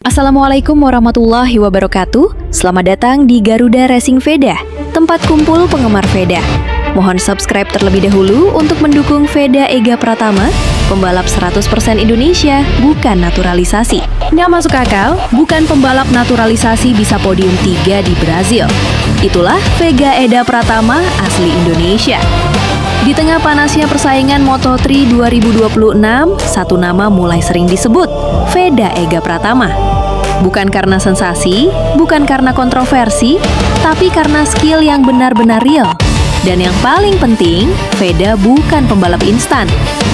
Assalamualaikum warahmatullahi wabarakatuh. Selamat datang di Garuda Racing Veda, tempat kumpul penggemar Veda. Mohon subscribe terlebih dahulu untuk mendukung Veda Ega Pratama, pembalap 100% Indonesia, bukan naturalisasi. Nggak masuk akal, bukan pembalap naturalisasi bisa podium 3 di Brazil. Itulah Vega Eda Pratama asli Indonesia. Di tengah panasnya persaingan Moto3 2026, satu nama mulai sering disebut, Veda Ega Pratama. Bukan karena sensasi, bukan karena kontroversi, tapi karena skill yang benar-benar real. Dan yang paling penting, Veda bukan pembalap instan,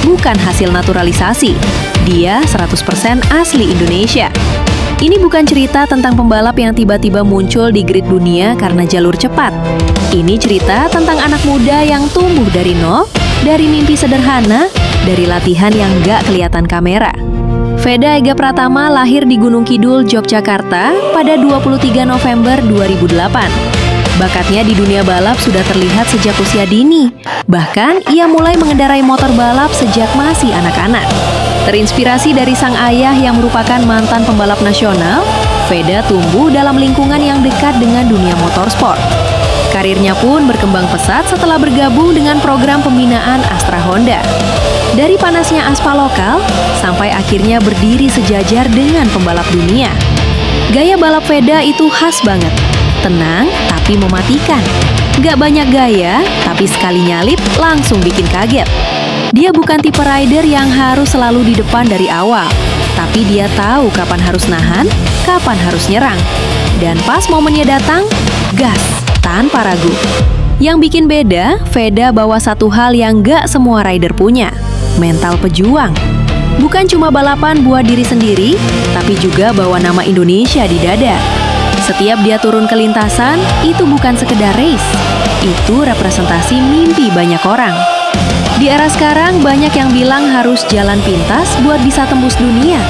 bukan hasil naturalisasi. Dia 100% asli Indonesia. Ini bukan cerita tentang pembalap yang tiba-tiba muncul di grid dunia karena jalur cepat. Ini cerita tentang anak muda yang tumbuh dari nol, dari mimpi sederhana, dari latihan yang gak kelihatan kamera. Veda Ega Pratama lahir di Gunung Kidul, Yogyakarta pada 23 November 2008. Bakatnya di dunia balap sudah terlihat sejak usia dini. Bahkan, ia mulai mengendarai motor balap sejak masih anak-anak. Terinspirasi dari sang ayah yang merupakan mantan pembalap nasional, Veda tumbuh dalam lingkungan yang dekat dengan dunia motorsport. Karirnya pun berkembang pesat setelah bergabung dengan program pembinaan Astra Honda. Dari panasnya aspal lokal, sampai akhirnya berdiri sejajar dengan pembalap dunia. Gaya balap Veda itu khas banget. Tenang, tapi mematikan. Gak banyak gaya, tapi sekali nyalip langsung bikin kaget. Dia bukan tipe rider yang harus selalu di depan dari awal, tapi dia tahu kapan harus nahan, kapan harus nyerang. Dan pas momennya datang, gas, tanpa ragu. Yang bikin beda, Veda bawa satu hal yang gak semua rider punya, mental pejuang. Bukan cuma balapan buat diri sendiri, tapi juga bawa nama Indonesia di dada. Setiap dia turun ke lintasan, itu bukan sekedar race, itu representasi mimpi banyak orang. Di era sekarang, banyak yang bilang harus jalan pintas buat bisa tembus dunia.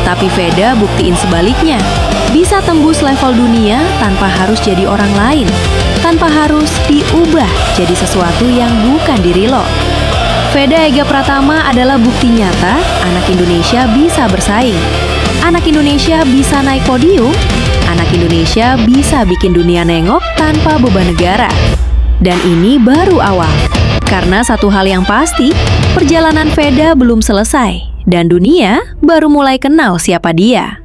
Tapi Veda buktiin sebaliknya. Bisa tembus level dunia tanpa harus jadi orang lain. Tanpa harus diubah jadi sesuatu yang bukan diri lo. Veda Ega Pratama adalah bukti nyata anak Indonesia bisa bersaing. Anak Indonesia bisa naik podium. Anak Indonesia bisa bikin dunia nengok tanpa beban negara. Dan ini baru awal. Karena satu hal yang pasti, perjalanan Veda belum selesai, dan dunia baru mulai kenal siapa dia.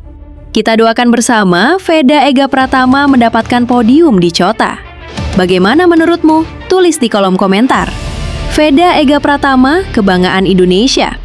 Kita doakan bersama Veda Ega Pratama mendapatkan podium di Chota. Bagaimana menurutmu? Tulis di kolom komentar. Veda Ega Pratama, kebanggaan Indonesia.